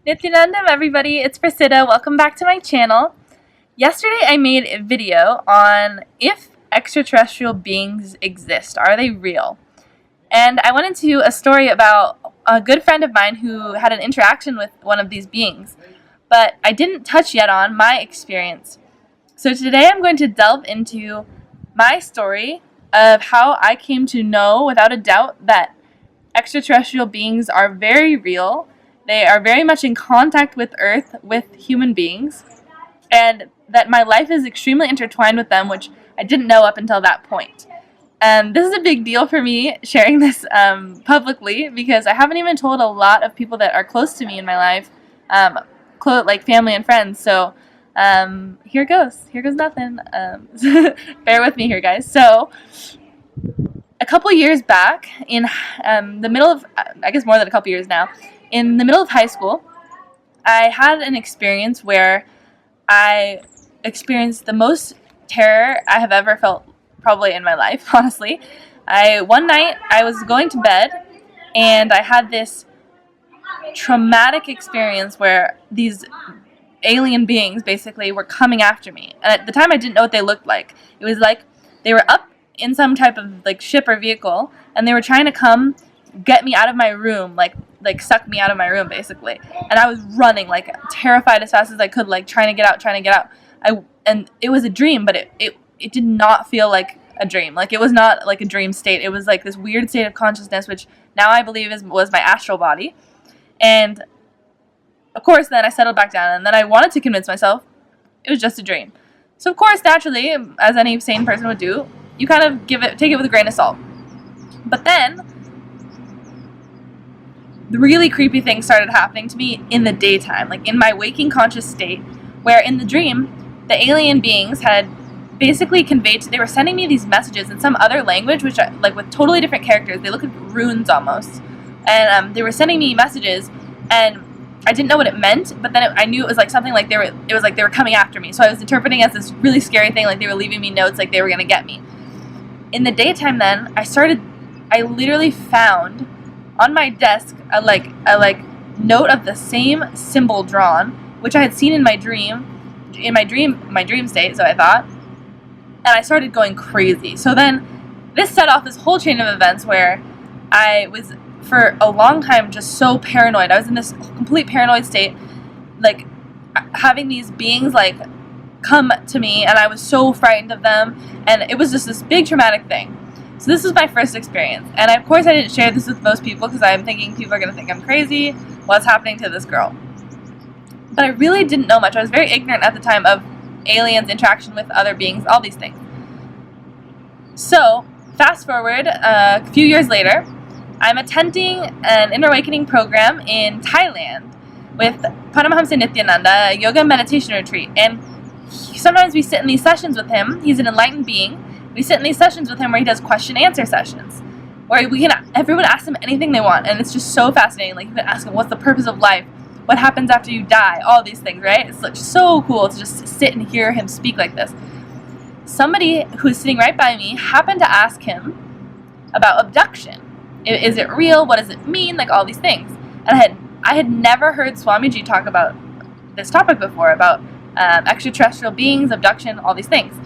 Nityanandam, everybody, it's Priscilla. Welcome back to my channel. Yesterday I made a video on if extraterrestrial beings exist. Are they real? And I went into a story about a good friend of mine who had an interaction with one of these beings. But I didn't touch yet on my experience. So today I'm going to delve into my story of how I came to know without a doubt that extraterrestrial beings are very real. They are very much in contact with Earth, with human beings, and that my life is extremely intertwined with them, which I didn't know up until that point. And this is a big deal for me, sharing this publicly, because I haven't even told a lot of people that are close to me in my life, like family and friends. So here goes. Here goes nothing. Bear with me here, guys. So a couple years back, in the middle of, I guess more than a couple years now, in the middle of high school, I had an experience where I experienced the most terror I have ever felt probably in my life, honestly. One night I was going to bed and I had this traumatic experience where these alien beings basically were coming after me. And at the time I didn't know what they looked like. It was like they were up in some type of like ship or vehicle and they were trying to come get me out of my room, like suck me out of my room basically. And I was running like terrified as fast as I could, like trying to get out. And it was a dream, but it did not feel like a dream. Like it was not like a dream state. It was like this weird state of consciousness, which now I believe was my astral body. And of course then I settled back down and then I wanted to convince myself it was just a dream. So of course, naturally, as any sane person would do, you kind of take it with a grain of salt. But then the really creepy things started happening to me in the daytime, like in my waking conscious state, where in the dream, the alien beings had basically they were sending me these messages in some other language, which like with totally different characters. They look like runes almost. And they were sending me messages, and I didn't know what it meant, but then I knew it was like something like it was like they were coming after me. So I was interpreting it as this really scary thing, like they were leaving me notes, like they were going to get me. In the daytime then, I literally found on my desk a note of the same symbol drawn, which I had seen in my dream state, so I thought, and I started going crazy. So then this set off this whole chain of events where I was for a long time just so paranoid. I was in this complete paranoid state, like having these beings like come to me, and I was so frightened of them, and it was just this big traumatic thing. So this was my first experience, and of course I didn't share this with most people because I'm thinking people are going to think I'm crazy. What's happening to this girl? But I really didn't know much. I was very ignorant at the time of aliens, interaction with other beings, all these things. So fast forward a few years later, I'm attending an Inner Awakening program in Thailand with Paramahamsa Nityananda, a yoga and meditation retreat. And sometimes we sit in these sessions with him. He's an enlightened being. We sit in these sessions with him where he does question-answer sessions, where everyone asks him anything they want, and it's just so fascinating. Like you can ask him, what's the purpose of life? What happens after you die? All these things, right? It's like so cool to just sit and hear him speak like this. Somebody who was sitting right by me happened to ask him about abduction. Is it real? What does it mean? Like all these things. And I had never heard Swamiji talk about this topic before, about extraterrestrial beings, abduction, all these things.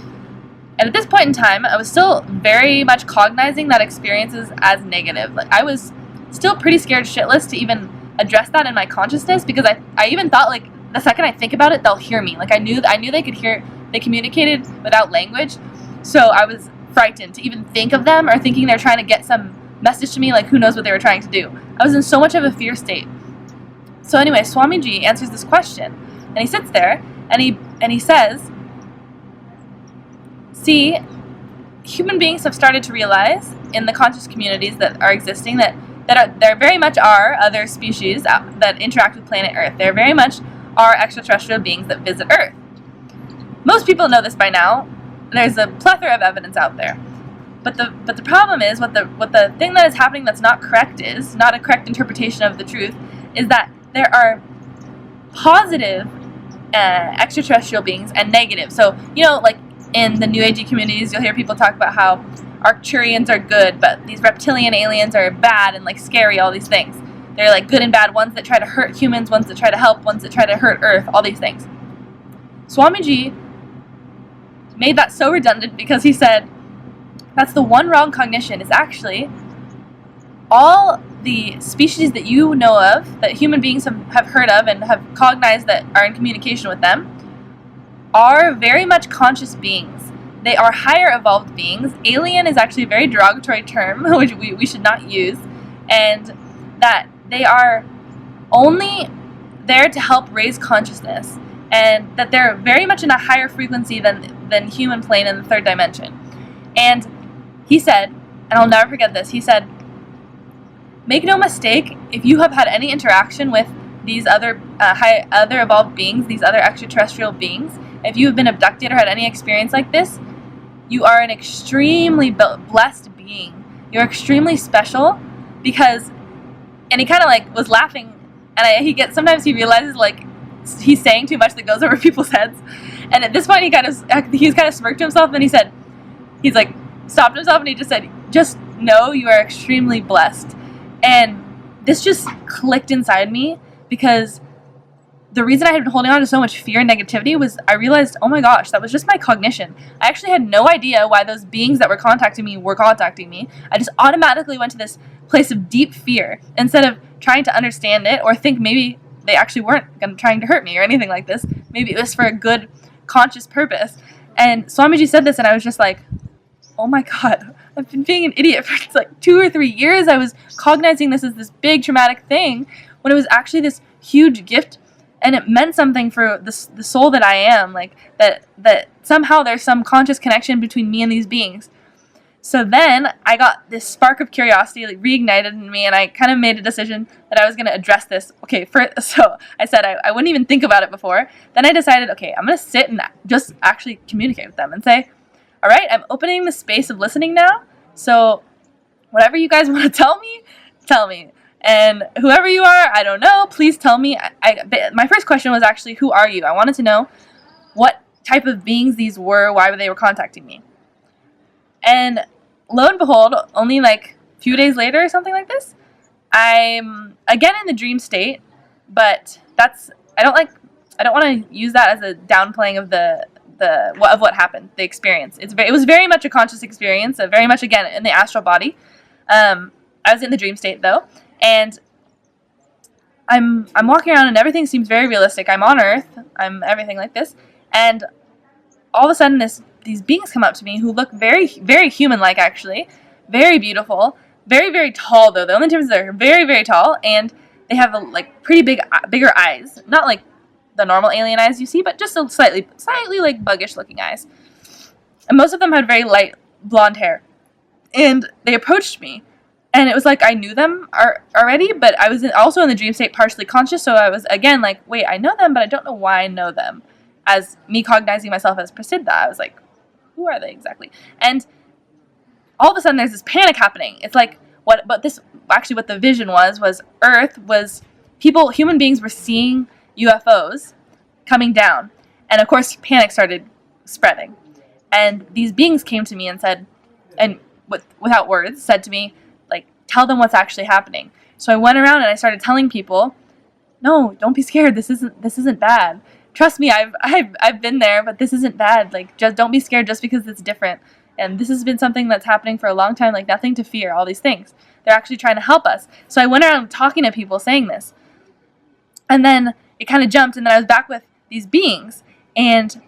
And at this point in time, I was still very much cognizing that experiences as negative. Like I was still pretty scared shitless to even address that in my consciousness, because I even thought like the second I think about it, they'll hear me. Like I knew they could hear. They communicated without language, so I was frightened to even think of them or thinking they're trying to get some message to me. Like who knows what they were trying to do. I was in so much of a fear state. So anyway, Swamiji answers this question, and he sits there and he says, "See, human beings have started to realize in the conscious communities that are existing that there very much are other species that interact with planet Earth. There very much are extraterrestrial beings that visit Earth. Most people know this by now. There's a plethora of evidence out there. But the problem is, what the thing that is happening that's not correct is, not a correct interpretation of the truth, is that there are positive extraterrestrial beings and negative. So, you know, like in the New Agey communities, you'll hear people talk about how Arcturians are good, but these reptilian aliens are bad and like scary, all these things. They're like good and bad, ones that try to hurt humans, ones that try to help, ones that try to hurt Earth, all these things. Swamiji made that so redundant because he said that's the one wrong cognition, is actually all the species that you know of, that human beings have heard of and have cognized that are in communication with them, are very much conscious beings. They are higher evolved beings. Alien is actually a very derogatory term, which we should not use, and that they are only there to help raise consciousness, and that they're very much in a higher frequency than human plane in the third dimension. And he said, and I'll never forget this, he said, make no mistake, if you have had any interaction with these other evolved beings, these other extraterrestrial beings, if you have been abducted or had any experience like this, you are an extremely blessed being. You're extremely special because, and he kind of like was laughing, and sometimes he realizes like he's saying too much that goes over people's heads, and at this point he's kind of smirked to himself, and he's like stopped himself, and he just said, just know you are extremely blessed. And this just clicked inside me, because the reason I had been holding on to so much fear and negativity was I realized, oh my gosh, that was just my cognition. I actually had no idea why those beings that were contacting me were contacting me. I just automatically went to this place of deep fear instead of trying to understand it or think maybe they actually weren't trying to hurt me or anything like this. Maybe it was for a good, conscious purpose. And Swamiji said this, and I was just like, oh my god, I've been being an idiot for like 2 or 3 years. I was cognizing this as this big traumatic thing when it was actually this huge gift, and it meant something for the soul that I am, like that somehow there's some conscious connection between me and these beings. So then I got this spark of curiosity like reignited in me, and I kind of made a decision that I was going to address this. So I said I wouldn't even think about it before. Then I decided, okay, I'm going to sit and just actually communicate with them and say, all right, I'm opening the space of listening now, so whatever you guys want to tell me. And whoever you are, I don't know, please tell me. My first question was actually, who are you? I wanted to know what type of beings these were, why they were contacting me. And lo and behold, only like a few days later or something like this, I'm again in the dream state, but I don't want to use that as a downplaying of what happened, the experience. It was very much a conscious experience, very much again in the astral body. I was in the dream state though, and I'm walking around and everything seems very realistic. I'm on Earth, I'm everything like this, and all of a sudden these beings come up to me who look very, very human-like, actually, very beautiful, very, very tall though. The only difference is they're very, very tall, and they have like pretty bigger eyes, not like the normal alien eyes you see, but just a slightly like buggish looking eyes. And most of them had very light blonde hair. And they approached me, and it was like I knew them already, but I was also in the dream state, partially conscious, so I was again like, wait, I know them, but I don't know why I know them. As me cognizing myself as Prasiddha, I was like, who are they exactly? And all of a sudden there's this panic happening. It's like what the vision was Earth was human beings were seeing UFOs coming down, and of course panic started spreading, and these beings came to me and said, and without words said to me, like, tell them what's actually happening. So I went around and I started telling people, no, don't be scared, this isn't bad, trust me, I've been there, but this isn't bad, like, just don't be scared just because it's different, and this has been something that's happening for a long time, like, nothing to fear, all these things, they're actually trying to help us. So I went around talking to people saying this, and then it kind of jumped, and then I was back with these beings, and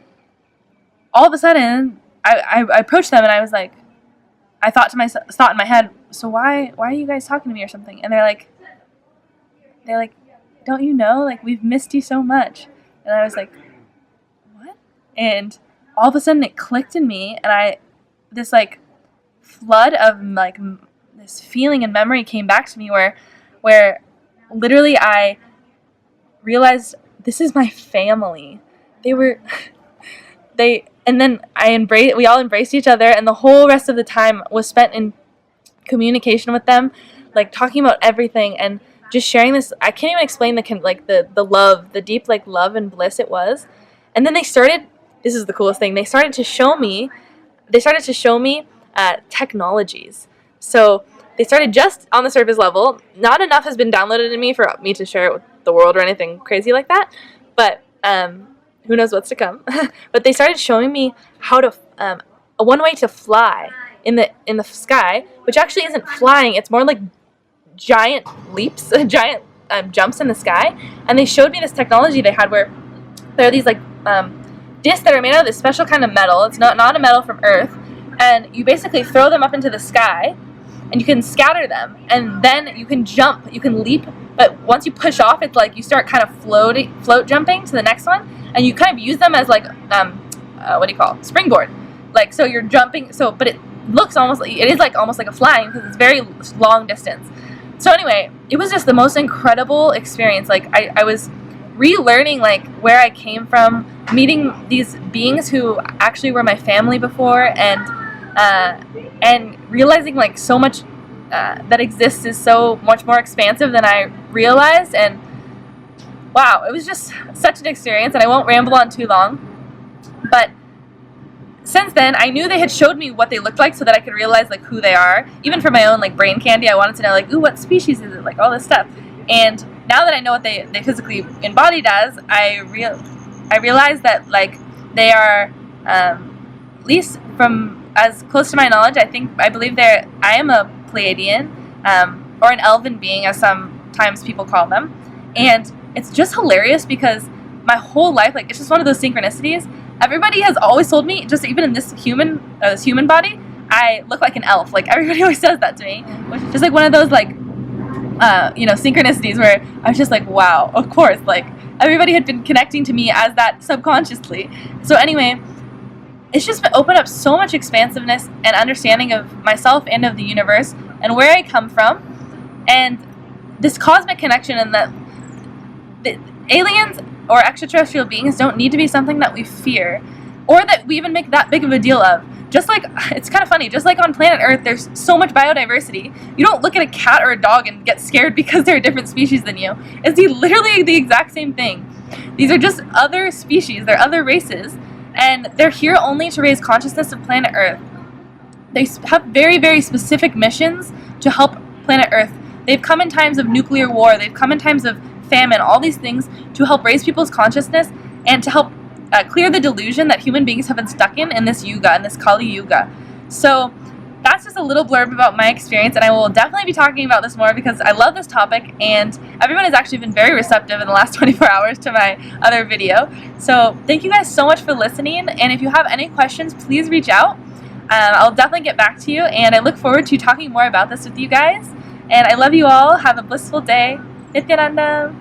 all of a sudden, I approached them, and I was like, I thought in my head, so why are you guys talking to me or something? And they're like, don't you know, like, we've missed you so much. And I was like, what? And all of a sudden, it clicked in me, and this like flood of like this feeling and memory came back to me, where literally I realized this is my family. And then we all embraced each other, and the whole rest of the time was spent in communication with them, like talking about everything and just sharing this. I can't even explain the love, the deep like love and bliss it was. And then this is the coolest thing. They started to show me technologies. So they started just on the surface level. Not enough has been downloaded in me for me to share it with the world or anything crazy like that. But who knows what's to come. But they started showing me how to one way to fly in the sky, which actually isn't flying. It's more like giant leaps, giant jumps in the sky. And they showed me this technology they had where there are these like discs that are made out of this special kind of metal. It's not a metal from Earth, and you basically throw them up into the sky, and you can scatter them, and then you can jump, you can leap. But once you push off, it's like you start kind of float jumping to the next one, and you kind of use them as like what do you call it? Springboard. Like, so you're jumping. So, but it looks almost like, it is like almost like a flying because it's very long distance. So anyway, it was just the most incredible experience. Like I was relearning like where I came from, meeting these beings who actually were my family before, and realizing like so much that exists is so much more expansive than I realized. And wow, it was just such an experience, and I won't ramble on too long. But since then, I knew they had showed me what they looked like so that I could realize like who they are. Even for my own like brain candy, I wanted to know like, ooh, what species is it? Like all this stuff. And now that I know what they physically embodied as, I realize that like they are, at least from as close to my knowledge, I believe I am a Pleiadian, or an elven being, as sometimes people call them. And it's just hilarious because my whole life, like, it's just one of those synchronicities. Everybody has always told me, just even in this human body, I look like an elf. Like, everybody always says that to me, which is just like one of those like synchronicities where I was just like, wow, of course, like everybody had been connecting to me as that subconsciously. So anyway, it's just opened up so much expansiveness and understanding of myself and of the universe and where I come from, and this cosmic connection, and that the aliens or extraterrestrial beings don't need to be something that we fear or that we even make that big of a deal of. Just like, it's kind of funny, just like on planet Earth, there's so much biodiversity. You don't look at a cat or a dog and get scared because they're a different species than you. It's literally the exact same thing. These are just other species, they're other races, and they're here only to raise consciousness of planet Earth. They have very, very specific missions to help planet Earth. They've come in times of nuclear war, they've come in times of famine, all these things to help raise people's consciousness and to help clear the delusion that human beings have been stuck in this yuga, in this Kali Yuga. So that's just a little blurb about my experience, and I will definitely be talking about this more because I love this topic, and everyone has actually been very receptive in the last 24 hours to my other video. So thank you guys so much for listening, and if you have any questions, please reach out. I'll definitely get back to you, and I look forward to talking more about this with you guys. And I love you all. Have a blissful day. Nityananda.